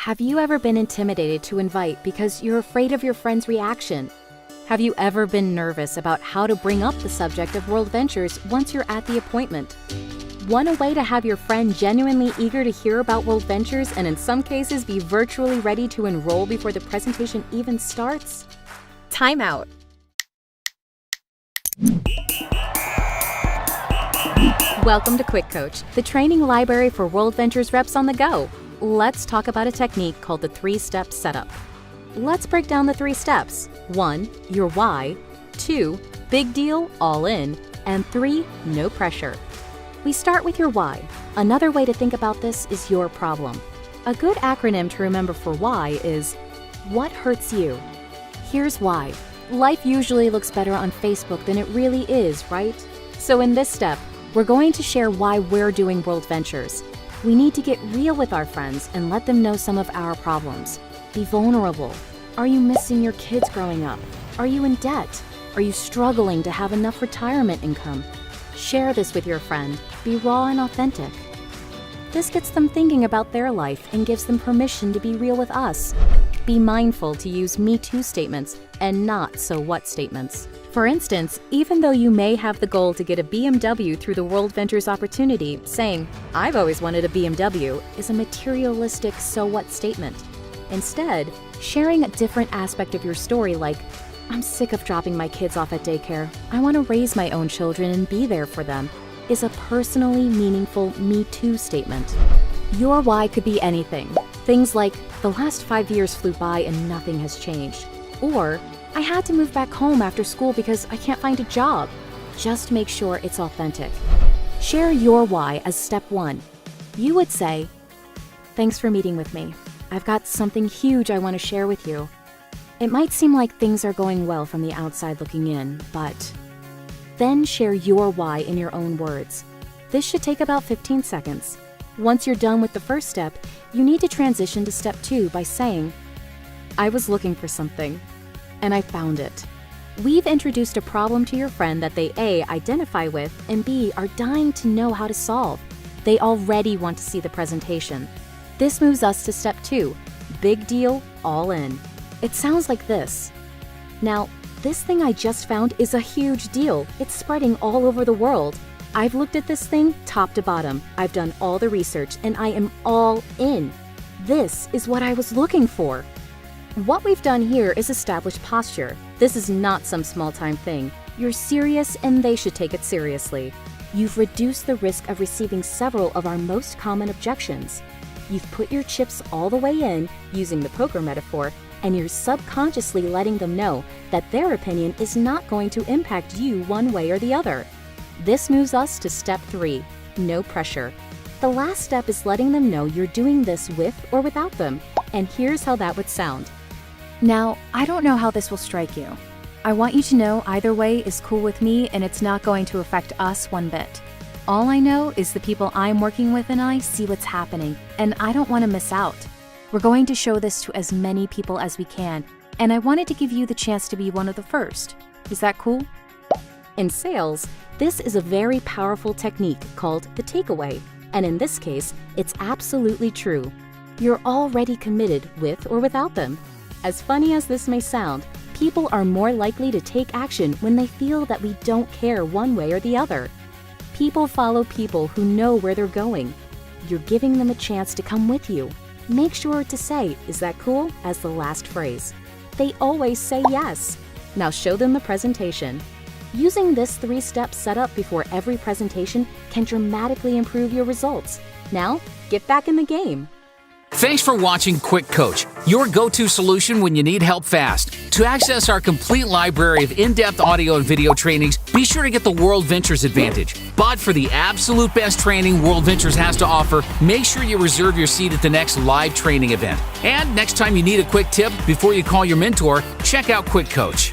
Have you ever been intimidated to invite because you're afraid of your friend's reaction? Have you ever been nervous about how to bring up the subject of WorldVentures once you're at the appointment? Want a way to have your friend genuinely eager to hear about WorldVentures and in some cases be virtually ready to enroll before the presentation even starts? Time out. Welcome to QuickCoach, the training library for WorldVentures reps on the go. Let's talk about a technique called the 3-step setup. Let's break down the 3 steps. 1, your why. 2, big deal, all in. And 3, no pressure. We start with your why. Another way to think about this is your problem. A good acronym to remember for why is, what hurts you? Here's why. Life usually looks better on Facebook than it really is, right? So in this step, we're going to share why we're doing WorldVentures. We need to get real with our friends and let them know some of our problems. Be vulnerable. Are you missing your kids growing up? Are you in debt? Are you struggling to have enough retirement income? Share this with your friend. Be raw and authentic. This gets them thinking about their life and gives them permission to be real with us. Be mindful to use Me Too statements and not so what statements. For instance, even though you may have the goal to get a BMW through the WorldVentures opportunity, saying, "I've always wanted a BMW," is a materialistic so what statement. Instead, sharing a different aspect of your story like, "I'm sick of dropping my kids off at daycare. I want to raise my own children and be there for them," is a personally meaningful Me Too statement. Your why could be anything. Things like, "The last 5 years flew by and nothing has changed." Or, "I had to move back home after school because I can't find a job." Just make sure it's authentic. Share your why as step 1. You would say, "Thanks for meeting with me. I've got something huge I want to share with you." It might seem like things are going well from the outside looking in, but then share your why in your own words. This should take about 15 seconds. Once you're done with the first step, you need to transition to step 2 by saying, "I was looking for something, and I found it." We've introduced a problem to your friend that they A, identify with, and B, are dying to know how to solve. They already want to see the presentation. This moves us to step 2, big deal, all in. It sounds like this. "Now, this thing I just found is a huge deal. It's spreading all over the world. I've looked at this thing top to bottom. I've done all the research, and I am all in. This is what I was looking for." What we've done here is establish posture. This is not some small-time thing. You're serious, and they should take it seriously. You've reduced the risk of receiving several of our most common objections. You've put your chips all the way in, using the poker metaphor, and you're subconsciously letting them know that their opinion is not going to impact you one way or the other. This moves us to step 3, no pressure. The last step is letting them know you're doing this with or without them, and here's how that would sound. "Now, I don't know how this will strike you. I want you to know either way is cool with me and it's not going to affect us one bit. All I know is the people I'm working with and I see what's happening, and I don't want to miss out. We're going to show this to as many people as we can, and I wanted to give you the chance to be one of the first. Is that cool?" In sales, this is a very powerful technique called the takeaway, and in this case, it's absolutely true. You're already committed with or without them. As funny as this may sound, people are more likely to take action when they feel that we don't care one way or the other. People follow people who know where they're going. You're giving them a chance to come with you. Make sure to say, "Is that cool?" as the last phrase. They always say yes. Now show them the presentation. Using this 3-step setup before every presentation can dramatically improve your results. Now, get back in the game. Thanks for watching QuickCoach, your go-to solution when you need help fast. To access our complete library of in-depth audio and video trainings, be sure to get the WorldVentures Advantage. But for the absolute best training WorldVentures has to offer, make sure you reserve your seat at the next live training event. And next time you need a quick tip before you call your mentor, check out QuickCoach.